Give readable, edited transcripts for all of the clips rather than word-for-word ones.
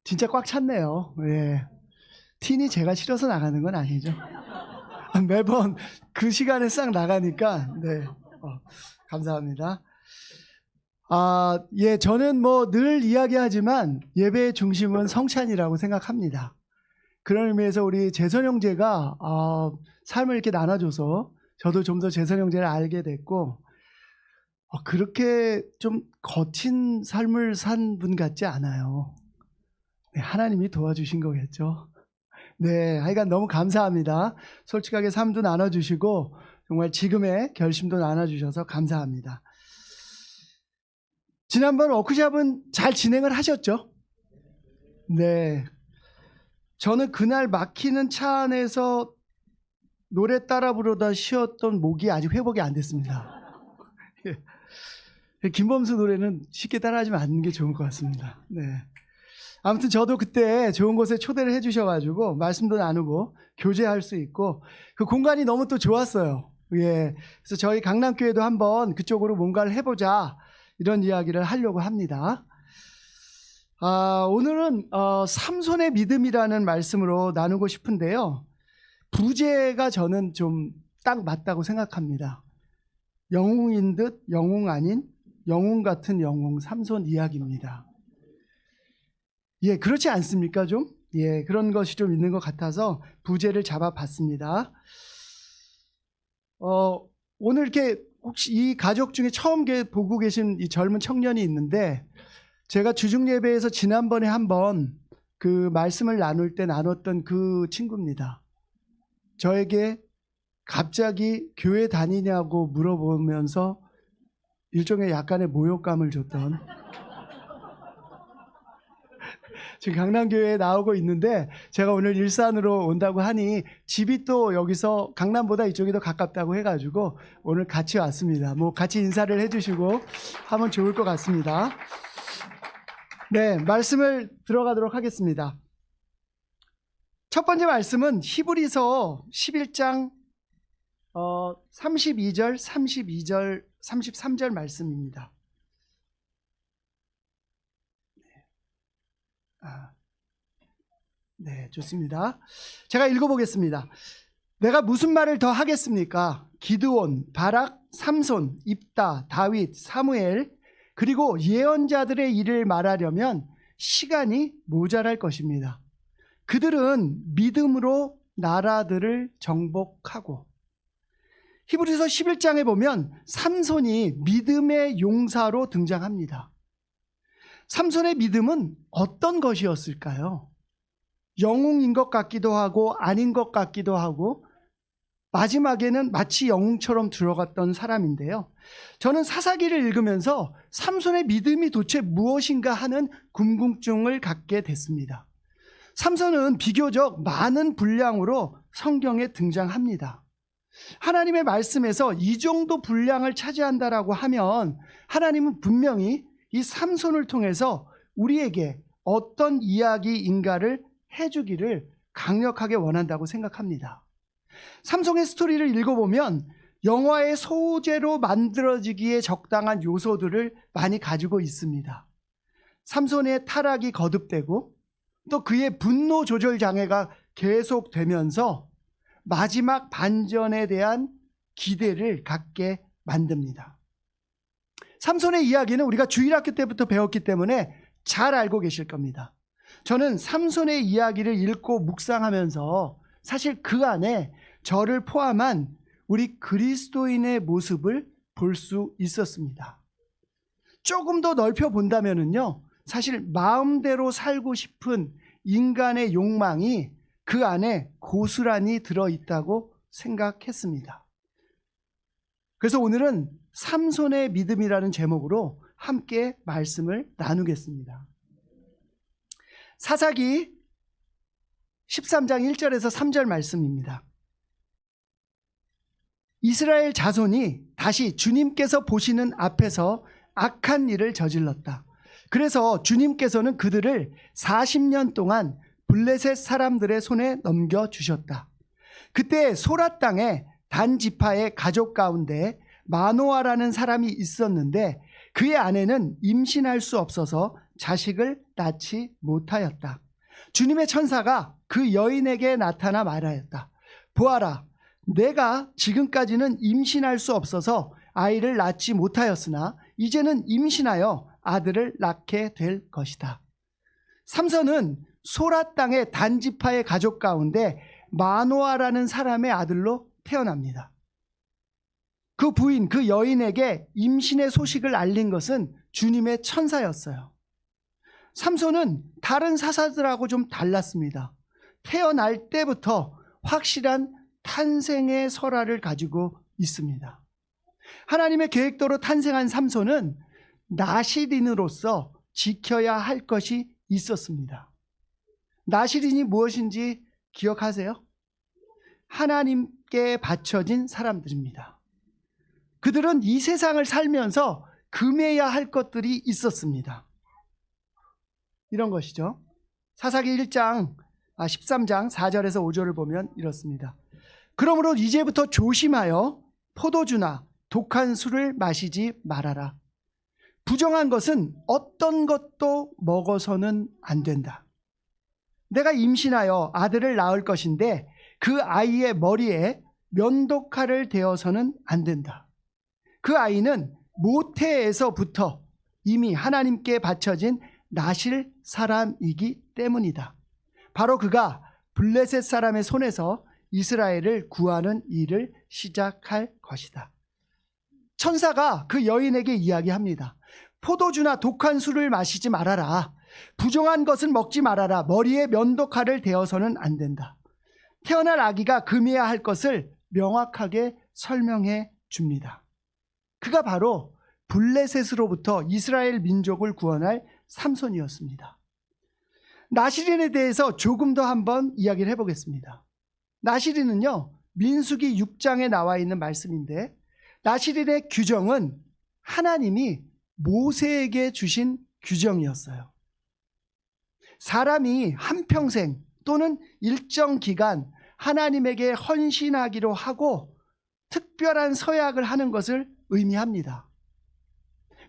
진짜 꽉 찼네요. 예. 틴이 제가 싫어서 나가는 건 아니죠. 매번 그 시간에 싹 나가니까, 네. 감사합니다. 예, 저는 뭐 늘 이야기하지만 예배의 중심은 성찬이라고 생각합니다. 그런 의미에서 우리 재선 형제가 삶을 이렇게 나눠줘서 저도 좀 더 재선 형제를 알게 됐고, 그렇게 좀 거친 삶을 산 분 같지 않아요. 네, 하나님이 도와주신 거겠죠. 네, 하여간 너무 감사합니다. 솔직하게 삶도 나눠주시고 정말 지금의 결심도 나눠주셔서 감사합니다. 지난번 워크숍은 잘 진행을 하셨죠? 네. 저는 그날 막히는 차 안에서 노래 따라 부르다 쉬었던 목이 아직 회복이 안 됐습니다. 김범수 노래는 쉽게 따라하지 않는 게 좋을 것 같습니다. 네. 아무튼 저도 그때 좋은 곳에 초대를 해주셔가지고 말씀도 나누고 교제할 수 있고 그 공간이 너무 또 좋았어요. 예. 그래서 저희 강남교회도 한번 그쪽으로 뭔가를 해보자 이런 이야기를 하려고 합니다. 오늘은 삼손의 믿음이라는 말씀으로 나누고 싶은데요. 부제가 저는 좀 딱 맞다고 생각합니다. 영웅인 듯 영웅 아닌 영웅 같은 영웅 삼손 이야기입니다. 예, 그렇지 않습니까? 좀? 예, 그런 것이 좀 있는 것 같아서 부제를 잡아봤습니다. 오늘 이렇게 혹시 이 가족 중에 처음 보고 계신 이 젊은 청년이 있는데 제가 주중 예배에서 지난번에 한번 그 말씀을 나눌 때 나눴던 그 친구입니다. 저에게 갑자기 교회 다니냐고 물어보면서 일종의 약간의 모욕감을 줬던 지금 강남교회에 나오고 있는데 제가 오늘 일산으로 온다고 하니 집이 또 여기서 강남보다 이쪽이 더 가깝다고 해가지고 오늘 같이 왔습니다. 뭐 같이 인사를 해주시고 하면 좋을 것 같습니다. 네, 말씀을 들어가도록 하겠습니다. 첫 번째 말씀은 히브리서 11장 32절, 33절 말씀입니다. 네, 좋습니다. 제가 읽어보겠습니다. 내가 무슨 말을 더 하겠습니까? 기드온, 바락, 삼손, 입다, 다윗, 사무엘 그리고 예언자들의 일을 말하려면 시간이 모자랄 것입니다. 그들은 믿음으로 나라들을 정복하고 히브리서 11장에 보면 삼손이 믿음의 용사로 등장합니다. 삼손의 믿음은 어떤 것이었을까요? 영웅인 것 같기도 하고 아닌 것 같기도 하고 마지막에는 마치 영웅처럼 들어갔던 사람인데요. 저는 사사기를 읽으면서 삼손의 믿음이 도대체 무엇인가 하는 궁금증을 갖게 됐습니다. 삼손은 비교적 많은 분량으로 성경에 등장합니다. 하나님의 말씀에서 이 정도 분량을 차지한다라고 하면 하나님은 분명히 이 삼손을 통해서 우리에게 어떤 이야기인가를 해주기를 강력하게 원한다고 생각합니다. 삼손의 스토리를 읽어보면 영화의 소재로 만들어지기에 적당한 요소들을 많이 가지고 있습니다. 삼손의 타락이 거듭되고 또 그의 분노 조절 장애가 계속되면서 마지막 반전에 대한 기대를 갖게 만듭니다. 삼손의 이야기는 우리가 주일학교 때부터 배웠기 때문에 잘 알고 계실 겁니다. 저는 삼손의 이야기를 읽고 묵상하면서 사실 그 안에 저를 포함한 우리 그리스도인의 모습을 볼 수 있었습니다. 조금 더 넓혀 본다면요, 사실 마음대로 살고 싶은 인간의 욕망이 그 안에 고스란히 들어있다고 생각했습니다. 그래서 오늘은 삼손의 믿음이라는 제목으로 함께 말씀을 나누겠습니다. 사사기 13장 1절에서 3절 말씀입니다. 이스라엘 자손이 다시 주님께서 보시는 앞에서 악한 일을 저질렀다. 그래서 주님께서는 그들을 40년 동안 블레셋 사람들의 손에 넘겨주셨다. 그때 소라 땅에 단 지파의 가족 가운데 마노아라는 사람이 있었는데 그의 아내는 임신할 수 없어서 자식을 낳지 못하였다. 주님의 천사가 그 여인에게 나타나 말하였다. 보아라, 내가 지금까지는 임신할 수 없어서 아이를 낳지 못하였으나 이제는 임신하여 아들을 낳게 될 것이다. 삼손은 소라 땅의 단지파의 가족 가운데 마노아라는 사람의 아들로 태어납니다. 그 부인, 그 여인에게 임신의 소식을 알린 것은 주님의 천사였어요. 삼손은 다른 사사들하고 좀 달랐습니다. 태어날 때부터 확실한 탄생의 설화를 가지고 있습니다. 하나님의 계획대로 탄생한 삼손은 나시린으로서 지켜야 할 것이 있었습니다. 나시린이 무엇인지 기억하세요? 하나님께 바쳐진 사람들입니다. 그들은 이 세상을 살면서 금해야 할 것들이 있었습니다. 이런 것이죠. 사사기 13장 4절에서 5절을 보면 이렇습니다. 그러므로 이제부터 조심하여 포도주나 독한 술을 마시지 말아라. 부정한 것은 어떤 것도 먹어서는 안 된다. 내가 임신하여 아들을 낳을 것인데 그 아이의 머리에 면도칼을 대어서는 안 된다. 그 아이는 모태에서부터 이미 하나님께 바쳐진 나실 사람이기 때문이다. 바로 그가 블레셋 사람의 손에서 이스라엘을 구하는 일을 시작할 것이다. 천사가 그 여인에게 이야기합니다. 포도주나 독한 술을 마시지 말아라. 부정한 것은 먹지 말아라. 머리에 면도칼을 대어서는 안 된다. 태어날 아기가 금해야 할 것을 명확하게 설명해 줍니다. 그가 바로 블레셋으로부터 이스라엘 민족을 구원할 삼손이었습니다. 나시린에 대해서 조금 더 한번 이야기를 해보겠습니다. 나시린은요, 민수기 6장에 나와 있는 말씀인데, 나시린의 규정은 하나님이 모세에게 주신 규정이었어요. 사람이 한평생 또는 일정 기간 하나님에게 헌신하기로 하고 특별한 서약을 하는 것을 의미합니다.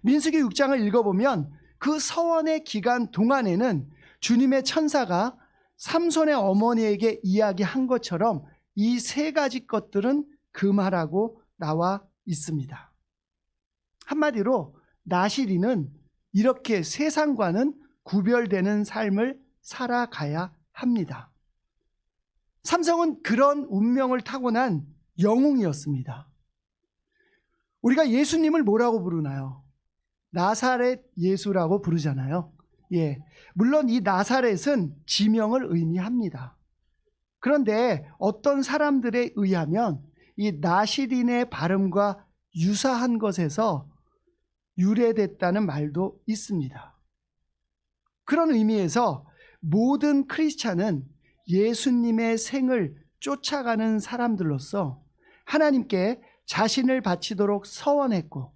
민수기 6장을 읽어보면 그 서원의 기간 동안에는 주님의 천사가 삼손의 어머니에게 이야기한 것처럼 이 세 가지 것들은 금하라고 나와 있습니다. 한마디로 나시린은 이렇게 세상과는 구별되는 삶을 살아가야 합니다. 삼손은 그런 운명을 타고난 영웅이었습니다. 우리가 예수님을 뭐라고 부르나요? 나사렛 예수라고 부르잖아요. 예, 물론 이 나사렛은 지명을 의미합니다. 그런데 어떤 사람들에 의하면 이 나시린의 발음과 유사한 것에서 유래됐다는 말도 있습니다. 그런 의미에서 모든 크리스찬은 예수님의 생을 쫓아가는 사람들로서 하나님께 자신을 바치도록 서원했고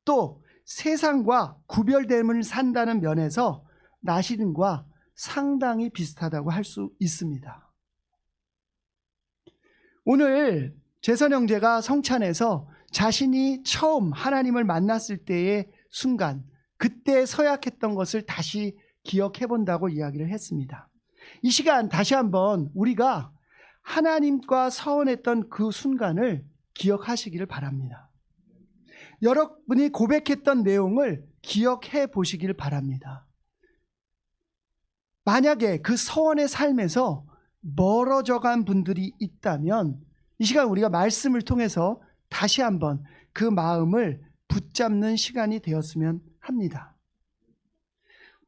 또 세상과 구별됨을 산다는 면에서 나시린과 상당히 비슷하다고 할 수 있습니다. 오늘 재선 형제가 성찬에서 자신이 처음 하나님을 만났을 때의 순간, 그때 서약했던 것을 다시 기억해 본다고 이야기를 했습니다. 이 시간 다시 한번 우리가 하나님과 서원했던 그 순간을 기억하시기를 바랍니다. 여러분이 고백했던 내용을 기억해 보시길 바랍니다. 만약에 그 서원의 삶에서 멀어져 간 분들이 있다면 이 시간 우리가 말씀을 통해서 다시 한번 그 마음을 붙잡는 시간이 되었으면 합니다.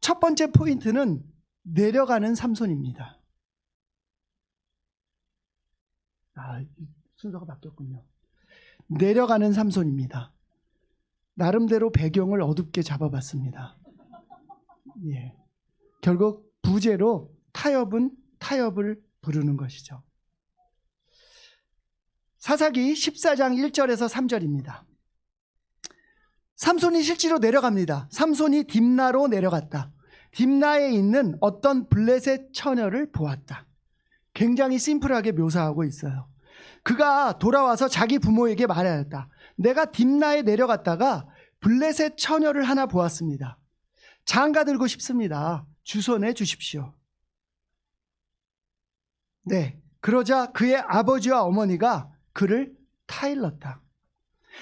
첫 번째 포인트는 내려가는 삼손입니다. 순서가 바뀌었군요. 내려가는 삼손입니다. 나름대로 배경을 어둡게 잡아봤습니다. 예. 결국 부제로 타협은 타협을 부르는 것이죠. 사사기 14장 1절에서 3절입니다. 삼손이 실제로 내려갑니다. 삼손이 딥나로 내려갔다. 딥나에 있는 어떤 블레셋 처녀를 보았다. 굉장히 심플하게 묘사하고 있어요. 그가 돌아와서 자기 부모에게 말하였다. 내가 딥나에 내려갔다가 블레셋 처녀를 하나 보았습니다. 장가 들고 싶습니다. 주선해 주십시오. 네, 그러자 그의 아버지와 어머니가 그를 타일렀다.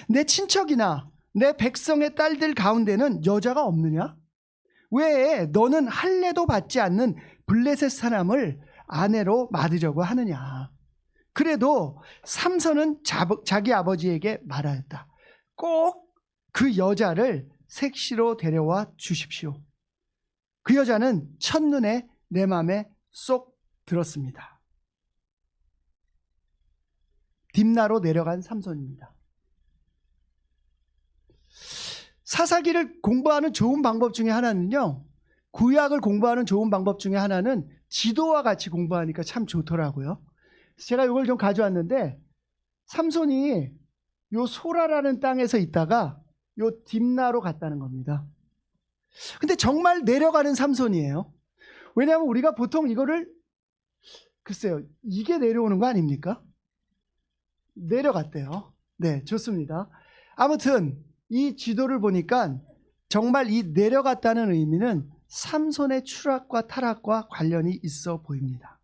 내 친척이나 내 백성의 딸들 가운데는 여자가 없느냐? 왜 너는 할례도 받지 않는 블레셋 사람을 아내로 맞으려고 하느냐? 그래도 삼손은 자기 아버지에게 말하였다. 꼭 그 여자를 색시로 데려와 주십시오. 그 여자는 첫눈에 내 마음에 쏙 들었습니다. 딥나로 내려간 삼손입니다. 사사기를 공부하는 좋은 방법 중에 하나는요, 구약을 공부하는 좋은 방법 중에 하나는 지도와 같이 공부하니까 참 좋더라고요. 제가 이걸 좀 가져왔는데, 삼손이 요 소라라는 땅에서 있다가 요 딥나로 갔다는 겁니다. 근데 정말 내려가는 삼손이에요. 왜냐하면 우리가 보통 이거를, 글쎄요, 이게 내려오는 거 아닙니까? 내려갔대요. 네, 좋습니다. 아무튼 이 지도를 보니까 정말 이 내려갔다는 의미는 삼손의 추락과 타락과 관련이 있어 보입니다.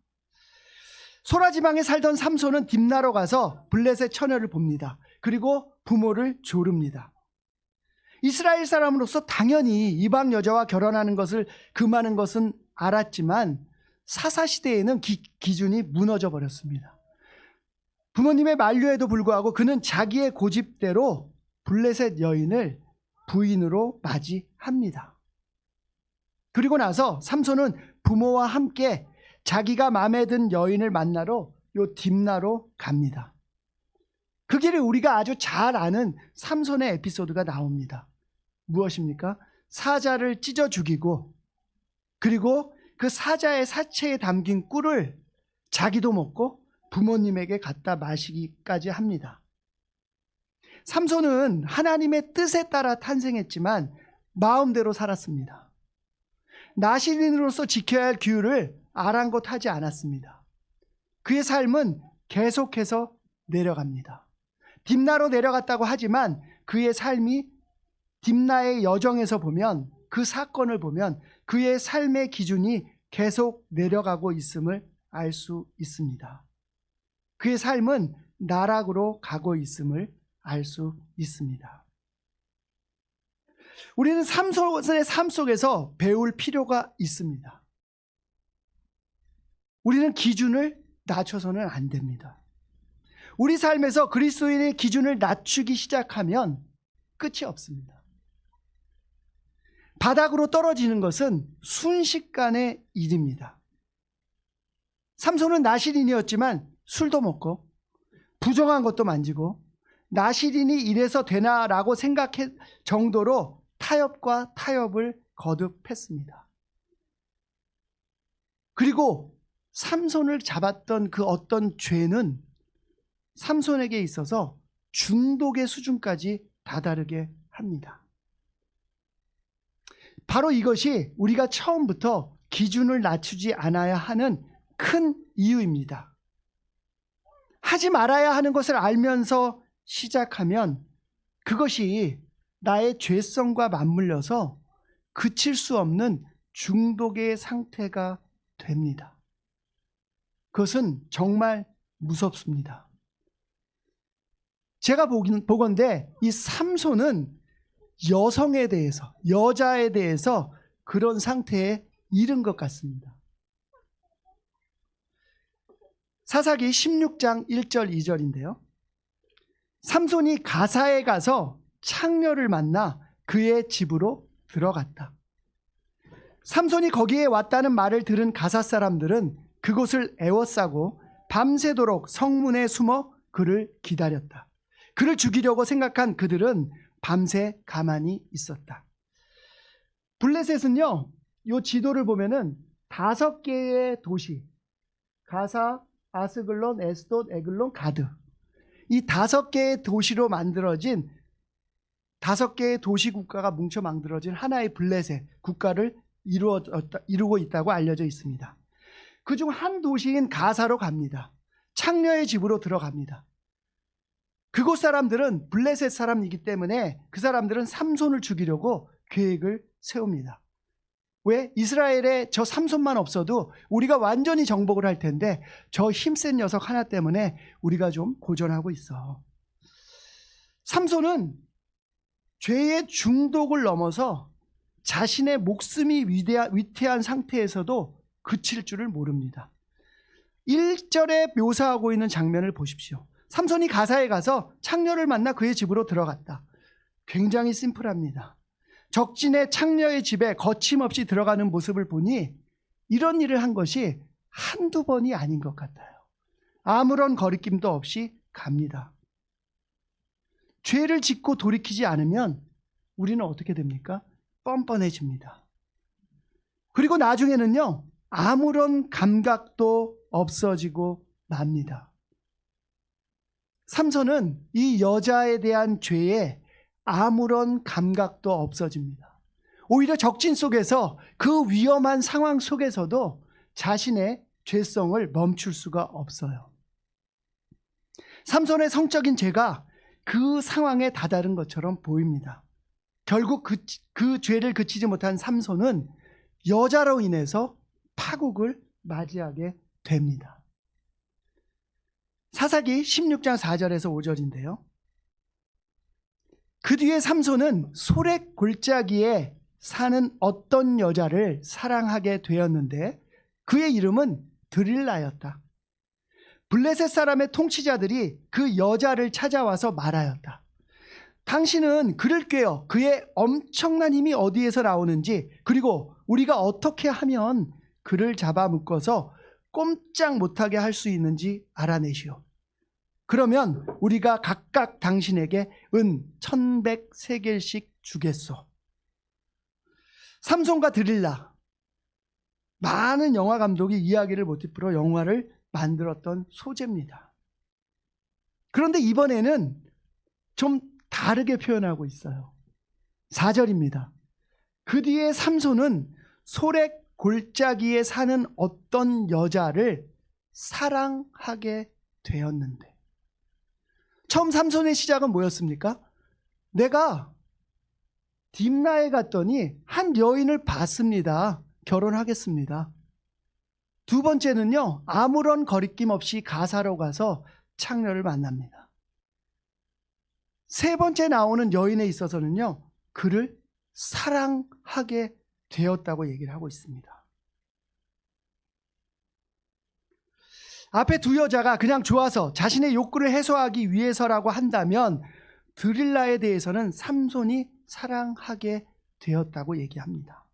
소라 지방에 살던 삼손은 딥나로 가서 블레셋 처녀를 봅니다. 그리고 부모를 조릅니다. 이스라엘 사람으로서 당연히 이방 여자와 결혼하는 것을 금하는 것은 알았지만 사사시대에는 기준이 무너져 버렸습니다. 부모님의 만류에도 불구하고 그는 자기의 고집대로 블레셋 여인을 부인으로 맞이합니다. 그리고 나서 삼손은 부모와 함께 자기가 마음에 든 여인을 만나러 요 딥나로 갑니다. 그 길에 우리가 아주 잘 아는 삼손의 에피소드가 나옵니다. 무엇입니까? 사자를 찢어 죽이고, 그리고 그 사자의 사체에 담긴 꿀을 자기도 먹고 부모님에게 갖다 마시기까지 합니다. 삼손은 하나님의 뜻에 따라 탄생했지만 마음대로 살았습니다. 나시린으로서 지켜야 할 규율을 아랑곳하지 않았습니다. 그의 삶은 계속해서 내려갑니다. 딥나로 내려갔다고 하지만 그의 삶이 딥나의 여정에서 보면, 그 사건을 보면 그의 삶의 기준이 계속 내려가고 있음을 알 수 있습니다. 그의 삶은 나락으로 가고 있음을 알 수 있습니다. 우리는 삼손의 삶 속에서 배울 필요가 있습니다. 우리는 기준을 낮춰서는 안 됩니다. 우리 삶에서 그리스도인의 기준을 낮추기 시작하면 끝이 없습니다. 바닥으로 떨어지는 것은 순식간의 일입니다. 삼손은 나시린이었지만 술도 먹고 부정한 것도 만지고 나시린이 이래서 되나라고 생각할 정도로 타협과 타협을 거듭했습니다. 그리고 삼손을 잡았던 그 어떤 죄는 삼손에게 있어서 중독의 수준까지 다다르게 합니다. 바로 이것이 우리가 처음부터 기준을 낮추지 않아야 하는 큰 이유입니다. 하지 말아야 하는 것을 알면서 시작하면 그것이 나의 죄성과 맞물려서 그칠 수 없는 중독의 상태가 됩니다. 그것은 정말 무섭습니다. 제가 보건대 이 삼손은 여성에 대해서, 여자에 대해서 그런 상태에 이른 것 같습니다. 사사기 16장 1절 2절인데요. 삼손이 가사에 가서 창녀를 만나 그의 집으로 들어갔다. 삼손이 거기에 왔다는 말을 들은 가사 사람들은 그곳을 에워싸고 밤새도록 성문에 숨어 그를 기다렸다. 그를 죽이려고 생각한 그들은 밤새 가만히 있었다. 블레셋은요, 이 지도를 보면은 5개의 도시, 가사, 아스글론, 에스돗, 에글론, 가드, 이 5개의 도시로 만들어진 5개의 도시 국가가 뭉쳐 만들어진 하나의 블레셋 국가를 이루고 있다고 알려져 있습니다. 그중 한 도시인 가사로 갑니다. 창녀의 집으로 들어갑니다. 그곳 사람들은 블레셋 사람이기 때문에 그 사람들은 삼손을 죽이려고 계획을 세웁니다. 왜? 이스라엘에 저 삼손만 없어도 우리가 완전히 정복을 할 텐데 저 힘센 녀석 하나 때문에 우리가 좀 고전하고 있어. 삼손은 죄의 중독을 넘어서 자신의 목숨이 위태한 상태에서도 그칠 줄을 모릅니다. 1절에 묘사하고 있는 장면을 보십시오. 삼손이 가사에 가서 창녀를 만나 그의 집으로 들어갔다. 굉장히 심플합니다. 적진의 창녀의 집에 거침없이 들어가는 모습을 보니 이런 일을 한 것이 한두 번이 아닌 것 같아요. 아무런 거리낌도 없이 갑니다. 죄를 짓고 돌이키지 않으면 우리는 어떻게 됩니까? 뻔뻔해집니다. 그리고 나중에는요, 아무런 감각도 없어지고 맙니다. 삼손은 이 여자에 대한 죄에 아무런 감각도 없어집니다. 오히려 적진 속에서 그 위험한 상황 속에서도 자신의 죄성을 멈출 수가 없어요. 삼손의 성적인 죄가 그 상황에 다다른 것처럼 보입니다. 결국 그 죄를 그치지 못한 삼손은 여자로 인해서 파국을 맞이하게 됩니다. 사사기 16장 4절에서 5절인데요. 그 뒤에 삼손은 소렉 골짜기에 사는 어떤 여자를 사랑하게 되었는데 그의 이름은 드릴라였다. 블레셋 사람의 통치자들이 그 여자를 찾아와서 말하였다. 당신은 그를 꿰어 그의 엄청난 힘이 어디에서 나오는지, 그리고 우리가 어떻게 하면 그를 잡아 묶어서 꼼짝 못하게 할 수 있는지 알아내시오. 그러면 우리가 각각 당신에게 은 1,100세겔씩 주겠소. 삼손과 드릴라, 많은 영화 감독이 이야기를 모티프로 영화를 만들었던 소재입니다. 그런데 이번에는 좀 다르게 표현하고 있어요. 4절입니다. 그 뒤에 삼손은 소렉 골짜기에 사는 어떤 여자를 사랑하게 되었는데, 처음 삼손의 시작은 뭐였습니까? 내가 딥나에 갔더니 한 여인을 봤습니다. 결혼하겠습니다. 두 번째는요, 아무런 거리낌 없이 가사로 가서 창녀를 만납니다. 세 번째 나오는 여인에 있어서는요, 그를 사랑하게 되었다고 얘기를 하고 있습니다. 앞에 두 여자가 그냥 좋아서 자신의 욕구를 해소하기 위해서라고 한다면, 드릴라에 대해서는 삼손이 사랑하게 되었다고 얘기합니다.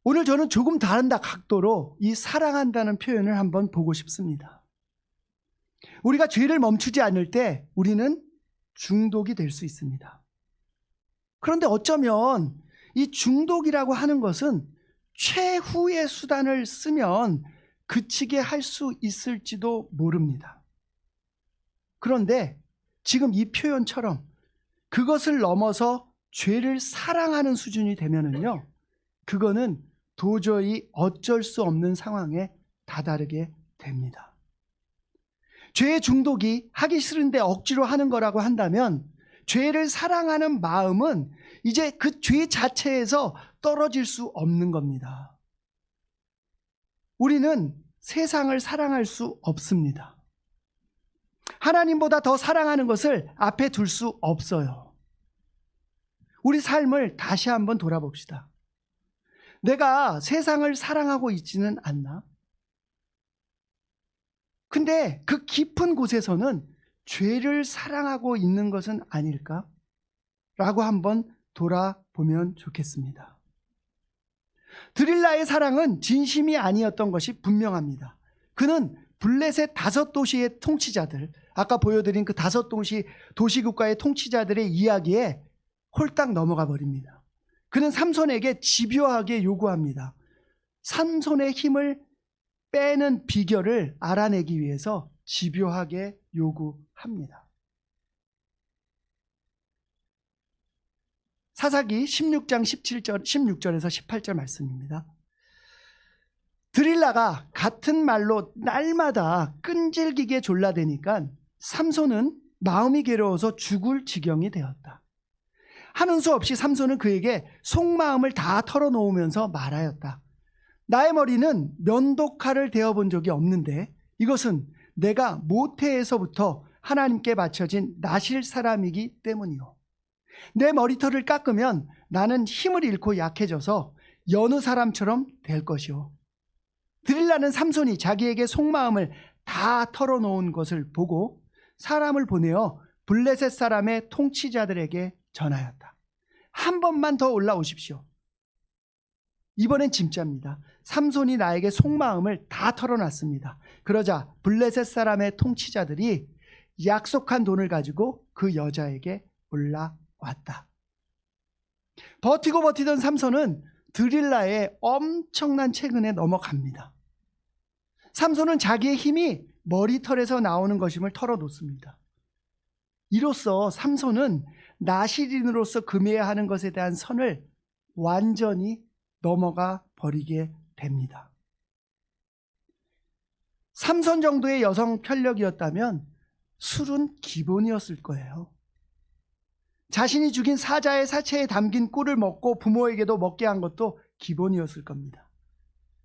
오늘 저는 조금 다른 각도로 이 사랑한다는 표현을 한번 보고 싶습니다. 우리가 죄를 멈추지 않을 때 우리는 중독이 될 수 있습니다. 그런데 어쩌면 이 중독이라고 하는 것은 최후의 수단을 쓰면 그치게 할 수 있을지도 모릅니다. 그런데 지금 이 표현처럼 그것을 넘어서 죄를 사랑하는 수준이 되면은요, 그거는 도저히 어쩔 수 없는 상황에 다다르게 됩니다. 죄의 중독이 하기 싫은데 억지로 하는 거라고 한다면, 죄를 사랑하는 마음은 이제 그 죄 자체에서 떨어질 수 없는 겁니다. 우리는 세상을 사랑할 수 없습니다. 하나님보다 더 사랑하는 것을 앞에 둘 수 없어요. 우리 삶을 다시 한번 돌아봅시다. 내가 세상을 사랑하고 있지는 않나? 근데 그 깊은 곳에서는 죄를 사랑하고 있는 것은 아닐까? 라고 한번 돌아보면 좋겠습니다. 드릴라의 사랑은 진심이 아니었던 것이 분명합니다. 그는 블레셋 5도시의 통치자들, 아까 보여드린 그 5도시국가의 통치자들의 이야기에 홀딱 넘어가 버립니다. 그는 삼손에게 집요하게 요구합니다. 삼손의 힘을 빼는 비결을 알아내기 위해서 집요하게 요구합니다. 사사기 16장 16절에서 18절 말씀입니다. 드릴라가 같은 말로 날마다 끈질기게 졸라대니까 삼손은 마음이 괴로워서 죽을 지경이 되었다. 하는 수 없이 삼손은 그에게 속마음을 다 털어놓으면서 말하였다. 나의 머리는 면도칼을 대어본 적이 없는데 이것은 내가 모태에서부터 하나님께 바쳐진 나실 사람이기 때문이요. 내 머리털을 깎으면 나는 힘을 잃고 약해져서 여느 사람처럼 될 것이요. 드릴라는 삼손이 자기에게 속마음을 다 털어놓은 것을 보고 사람을 보내어 블레셋 사람의 통치자들에게 전하였다. 한 번만 더 올라오십시오. 이번엔 진짜입니다. 삼손이 나에게 속마음을 다 털어놨습니다. 그러자 블레셋 사람의 통치자들이 약속한 돈을 가지고 그 여자에게 올라왔다. 버티고 버티던 삼손은 드릴라의 엄청난 채근에 넘어갑니다. 삼손은 자기의 힘이 머리털에서 나오는 것임을 털어놓습니다. 이로써 삼손은 나실인으로서 금해야 하는 것에 대한 선을 완전히 넘어가 버리게 됩니다. 삼손 정도의 여성 편력이었다면 술은 기본이었을 거예요. 자신이 죽인 사자의 사체에 담긴 꿀을 먹고 부모에게도 먹게 한 것도 기본이었을 겁니다.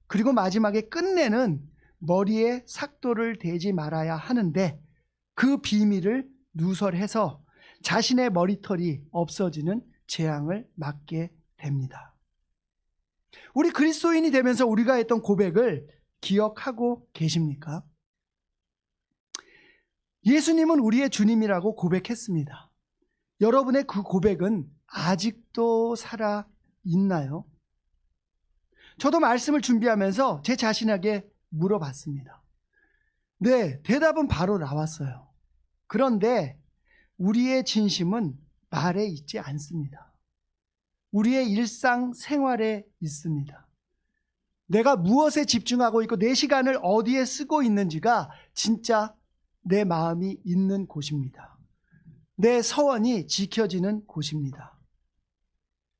그리고 마지막에 끝내는 머리에 삭도를 대지 말아야 하는데 그 비밀을 누설해서 자신의 머리털이 없어지는 재앙을 맞게 됩니다. 우리 그리스도인이 되면서 우리가 했던 고백을 기억하고 계십니까? 예수님은 우리의 주님이라고 고백했습니다. 여러분의 그 고백은 아직도 살아 있나요? 저도 말씀을 준비하면서 제 자신에게 물어봤습니다. 네, 대답은 바로 나왔어요. 그런데 우리의 진심은 말에 있지 않습니다. 우리의 일상 생활에 있습니다. 내가 무엇에 집중하고 있고 내 시간을 어디에 쓰고 있는지가 진짜 내 마음이 있는 곳입니다. 내 서원이 지켜지는 곳입니다.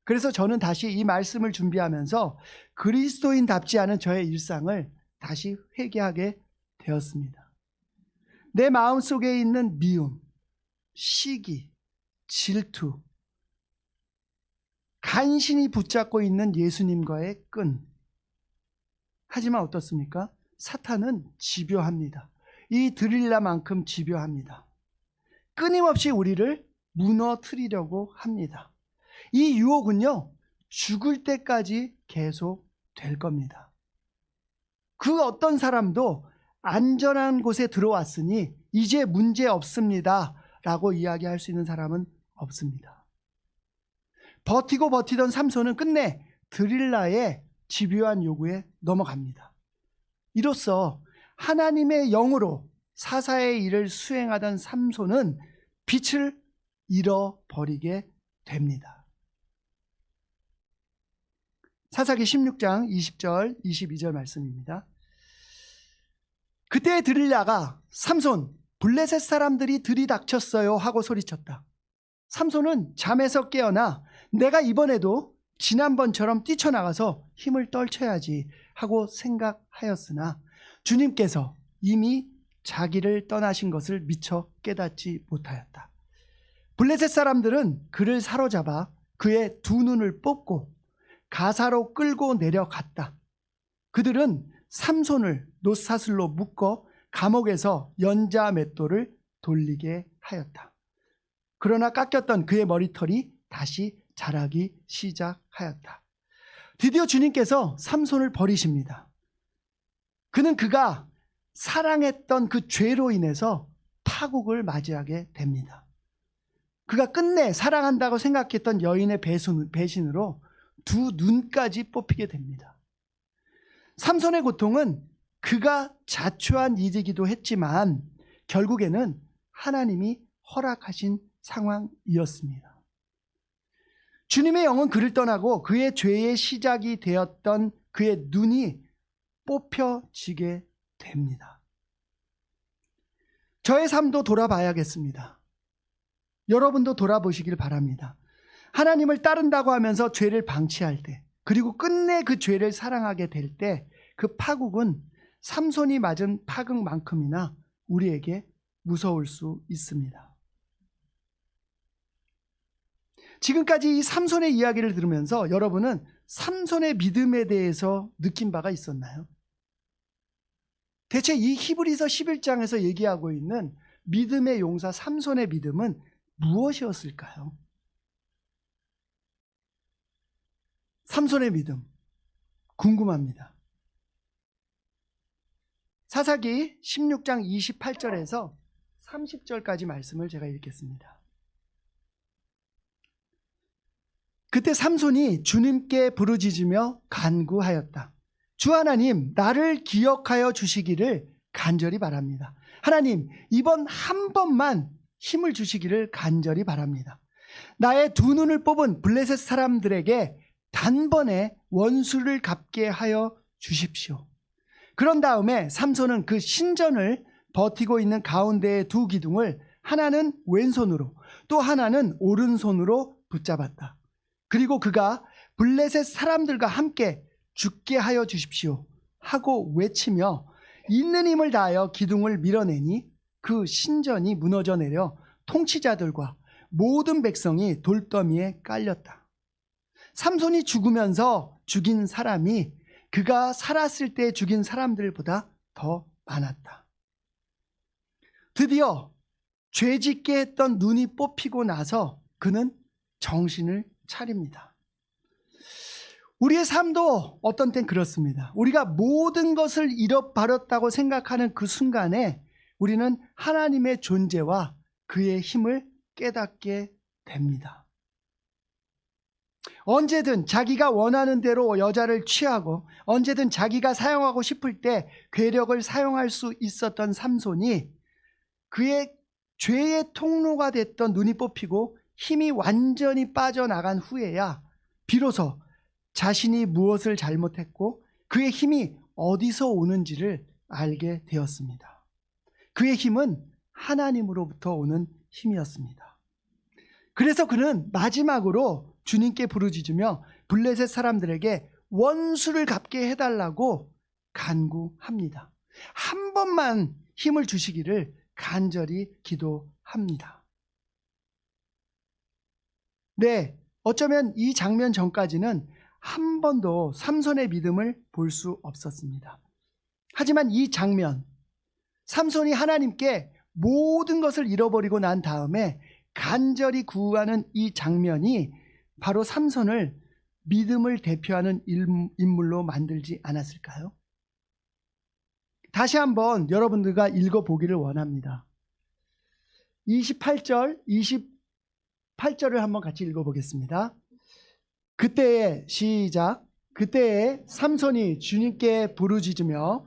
그래서 저는 다시 이 말씀을 준비하면서 그리스도인답지 않은 저의 일상을 다시 회개하게 되었습니다. 내 마음속에 있는 미움, 시기, 질투, 간신히 붙잡고 있는 예수님과의 끈. 하지만 어떻습니까? 사탄은 집요합니다. 이 드릴라만큼 집요합니다. 끊임없이 우리를 무너뜨리려고 합니다. 이 유혹은요, 죽을 때까지 계속 될 겁니다. 그 어떤 사람도 안전한 곳에 들어왔으니 이제 문제 없습니다 라고 이야기할 수 있는 사람은 없습니다. 버티고 버티던 삼손은 끝내 드릴라의 집요한 요구에 넘어갑니다. 이로써 하나님의 영으로 사사의 일을 수행하던 삼손은 빛을 잃어버리게 됩니다. 사사기 16장 20절 22절 말씀입니다. 그때 드릴라가 삼손, 블레셋 사람들이 들이닥쳤어요 하고 소리쳤다. 삼손은 잠에서 깨어나 내가 이번에도 지난번처럼 뛰쳐나가서 힘을 떨쳐야지 하고 생각하였으나 주님께서 이미 자기를 떠나신 것을 미처 깨닫지 못하였다. 블레셋 사람들은 그를 사로잡아 그의 두 눈을 뽑고 가사로 끌고 내려갔다. 그들은 삼손을 놋사슬로 묶어 감옥에서 연자 맷돌을 돌리게 하였다. 그러나 깎였던 그의 머리털이 다시 자라기 시작하였다. 드디어 주님께서 삼손을 버리십니다. 그는 그가 사랑했던 그 죄로 인해서 파국을 맞이하게 됩니다. 그가 끝내 사랑한다고 생각했던 여인의 배신으로 두 눈까지 뽑히게 됩니다. 삼손의 고통은 그가 자초한 일이기도 했지만 결국에는 하나님이 허락하신 상황이었습니다. 주님의 영은 그를 떠나고 그의 죄의 시작이 되었던 그의 눈이 뽑혀지게 됩니다. 저의 삶도 돌아봐야겠습니다. 여러분도 돌아보시길 바랍니다. 하나님을 따른다고 하면서 죄를 방치할 때, 그리고 끝내 그 죄를 사랑하게 될 때 그 파국은 삼손이 맞은 파국만큼이나 우리에게 무서울 수 있습니다. 지금까지 이 삼손의 이야기를 들으면서 여러분은 삼손의 믿음에 대해서 느낀 바가 있었나요? 대체 이 히브리서 11장에서 얘기하고 있는 믿음의 용사 삼손의 믿음은 무엇이었을까요? 삼손의 믿음 궁금합니다. 사사기 16장 28절에서 30절까지 말씀을 제가 읽겠습니다. 그때 삼손이 주님께 부르짖으며 간구하였다. 주 하나님, 나를 기억하여 주시기를 간절히 바랍니다. 하나님, 이번 한 번만 힘을 주시기를 간절히 바랍니다. 나의 두 눈을 뽑은 블레셋 사람들에게 단번에 원수를 갚게 하여 주십시오. 그런 다음에 삼손은 그 신전을 버티고 있는 가운데의 두 기둥을 하나는 왼손으로 또 하나는 오른손으로 붙잡았다. 그리고 그가 블레셋 사람들과 함께 죽게 하여 주십시오 하고 외치며 있는 힘을 다하여 기둥을 밀어내니 그 신전이 무너져 내려 통치자들과 모든 백성이 돌더미에 깔렸다. 삼손이 죽으면서 죽인 사람이 그가 살았을 때 죽인 사람들보다 더 많았다. 드디어 죄짓게 했던 눈이 뽑히고 나서 그는 정신을 차립니다. 우리의 삶도 어떤 땐 그렇습니다. 우리가 모든 것을 잃어버렸다고 생각하는 그 순간에 우리는 하나님의 존재와 그의 힘을 깨닫게 됩니다. 언제든 자기가 원하는 대로 여자를 취하고 언제든 자기가 사용하고 싶을 때 괴력을 사용할 수 있었던 삼손이 그의 죄의 통로가 됐던 눈이 뽑히고 힘이 완전히 빠져나간 후에야 비로소 자신이 무엇을 잘못했고 그의 힘이 어디서 오는지를 알게 되었습니다. 그의 힘은 하나님으로부터 오는 힘이었습니다. 그래서 그는 마지막으로 주님께 부르짖으며 블레셋 사람들에게 원수를 갚게 해달라고 간구합니다. 한 번만 힘을 주시기를 간절히 기도합니다. 네, 어쩌면 이 장면 전까지는 한 번도 삼손의 믿음을 볼 수 없었습니다. 하지만 이 장면, 삼손이 하나님께 모든 것을 잃어버리고 난 다음에 간절히 구하는 이 장면이 바로 삼손을 믿음을 대표하는 인물로 만들지 않았을까요? 다시 한번 여러분들과 읽어보기를 원합니다. 28절, 28절을 한번 같이 읽어보겠습니다. 그때에 시작. 그때에 삼손이 주님께 부르짖으며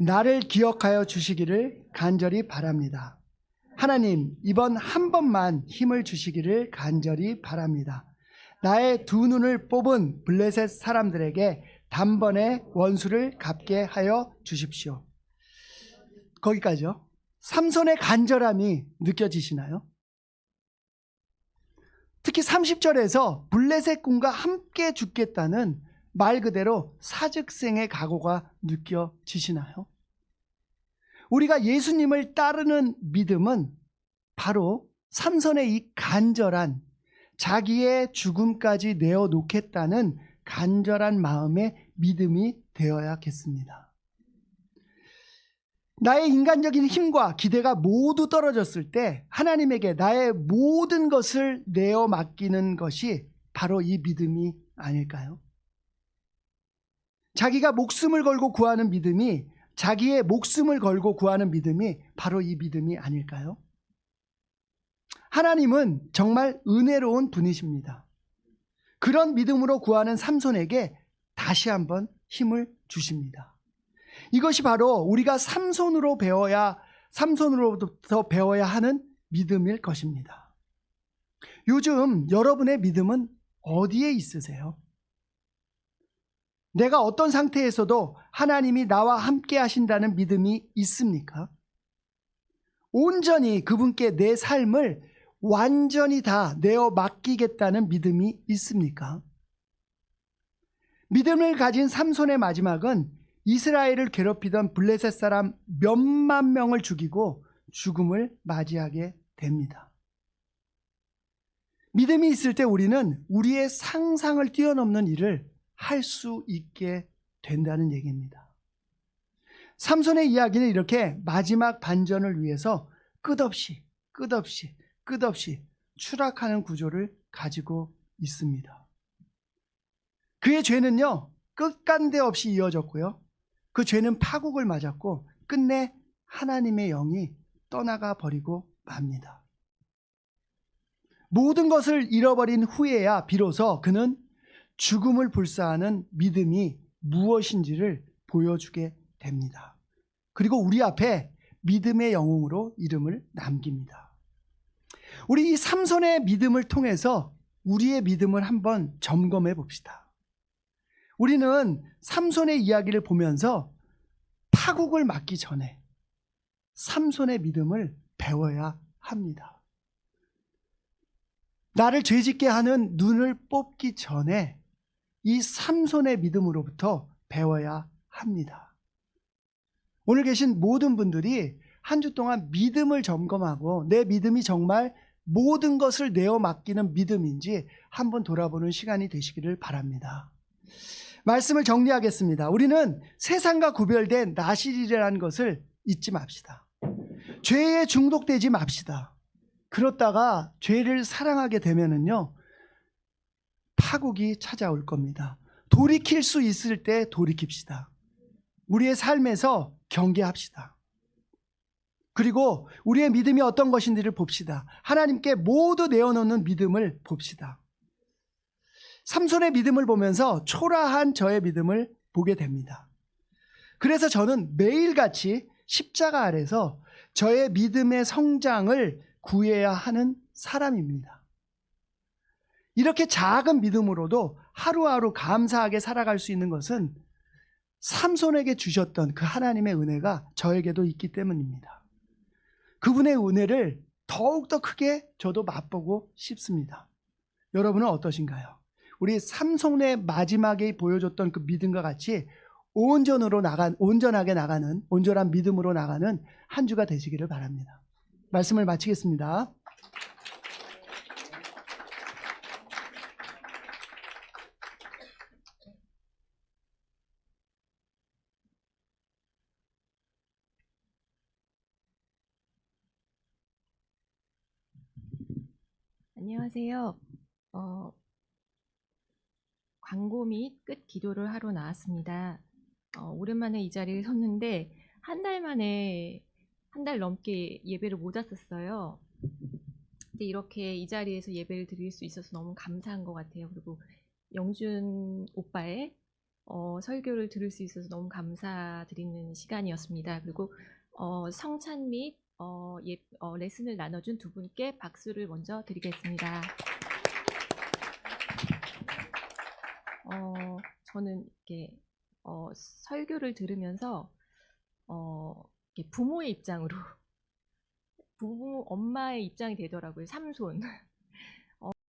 나를 기억하여 주시기를 간절히 바랍니다. 하나님, 이번 한 번만 힘을 주시기를 간절히 바랍니다. 나의 두 눈을 뽑은 블레셋 사람들에게 단번에 원수를 갚게 하여 주십시오. 거기까지요. 삼손의 간절함이 느껴지시나요? 특히 30절에서 블레셋 군과 함께 죽겠다는 말 그대로 사즉생의 각오가 느껴지시나요? 우리가 예수님을 따르는 믿음은 바로 삼손의 이 간절한 자기의 죽음까지 내어놓겠다는 간절한 마음의 믿음이 되어야겠습니다. 나의 인간적인 힘과 기대가 모두 떨어졌을 때 하나님에게 나의 모든 것을 내어 맡기는 것이 바로 이 믿음이 아닐까요? 자기가 목숨을 걸고 구하는 믿음이, 자기의 목숨을 걸고 구하는 믿음이 바로 이 믿음이 아닐까요? 하나님은 정말 은혜로운 분이십니다. 그런 믿음으로 구하는 삼손에게 다시 한번 힘을 주십니다. 이것이 바로 우리가 삼손으로부터 배워야 하는 믿음일 것입니다. 요즘 여러분의 믿음은 어디에 있으세요? 내가 어떤 상태에서도 하나님이 나와 함께 하신다는 믿음이 있습니까? 온전히 그분께 내 삶을 완전히 다 내어 맡기겠다는 믿음이 있습니까? 믿음을 가진 삼손의 마지막은 이스라엘을 괴롭히던 블레셋 사람 몇만 명을 죽이고 죽음을 맞이하게 됩니다. 믿음이 있을 때 우리는 우리의 상상을 뛰어넘는 일을 할 수 있게 된다는 얘기입니다. 삼손의 이야기는 이렇게 마지막 반전을 위해서 끝없이 추락하는 구조를 가지고 있습니다. 그의 죄는요, 끝간데 없이 이어졌고요. 그 죄는 파국을 맞았고 끝내 하나님의 영이 떠나가 버리고 맙니다. 모든 것을 잃어버린 후에야 비로소 그는 죽음을 불사하는 믿음이 무엇인지를 보여주게 됩니다. 그리고 우리 앞에 믿음의 영웅으로 이름을 남깁니다. 우리 이 삼손의 믿음을 통해서 우리의 믿음을 한번 점검해 봅시다. 우리는 삼손의 이야기를 보면서 파국을 맞기 전에 삼손의 믿음을 배워야 합니다. 나를 죄짓게 하는 눈을 뽑기 전에 이 삼손의 믿음으로부터 배워야 합니다. 오늘 계신 모든 분들이 한 주 동안 믿음을 점검하고 내 믿음이 정말 모든 것을 내어 맡기는 믿음인지 한번 돌아보는 시간이 되시기를 바랍니다. 말씀을 정리하겠습니다. 우리는 세상과 구별된 나실이라는 것을 잊지 맙시다. 죄에 중독되지 맙시다. 그렇다가 죄를 사랑하게 되면은요, 파국이 찾아올 겁니다. 돌이킬 수 있을 때 돌이킵시다. 우리의 삶에서 경계합시다. 그리고 우리의 믿음이 어떤 것인지를 봅시다. 하나님께 모두 내어놓는 믿음을 봅시다. 삼손의 믿음을 보면서 초라한 저의 믿음을 보게 됩니다. 그래서 저는 매일같이 십자가 아래서 저의 믿음의 성장을 구해야 하는 사람입니다. 이렇게 작은 믿음으로도 하루하루 감사하게 살아갈 수 있는 것은 삼손에게 주셨던 그 하나님의 은혜가 저에게도 있기 때문입니다. 그분의 은혜를 더욱더 크게 저도 맛보고 싶습니다. 여러분은 어떠신가요? 우리 삼손의 마지막에 보여줬던 그 믿음과 같이 온전하게 나가는, 온전한 믿음으로 나가는 한 주가 되시기를 바랍니다. 말씀을 마치겠습니다. 안녕하세요. 광고 및 끝 기도를 하러 나왔습니다. 오랜만에 이 자리에 섰는데 한 달 넘게 예배를 못 왔었어요. 근데 이렇게 이 자리에서 예배를 드릴 수 있어서 너무 감사한 것 같아요. 그리고 영준 오빠의 설교를 들을 수 있어서 너무 감사드리는 시간이었습니다. 그리고 성찬 및 레슨을 나눠준 두 분께 박수를 먼저 드리겠습니다. 저는 이렇게 설교를 들으면서 이렇게 부모의 입장으로 엄마의 입장이 되더라고요. 삼손.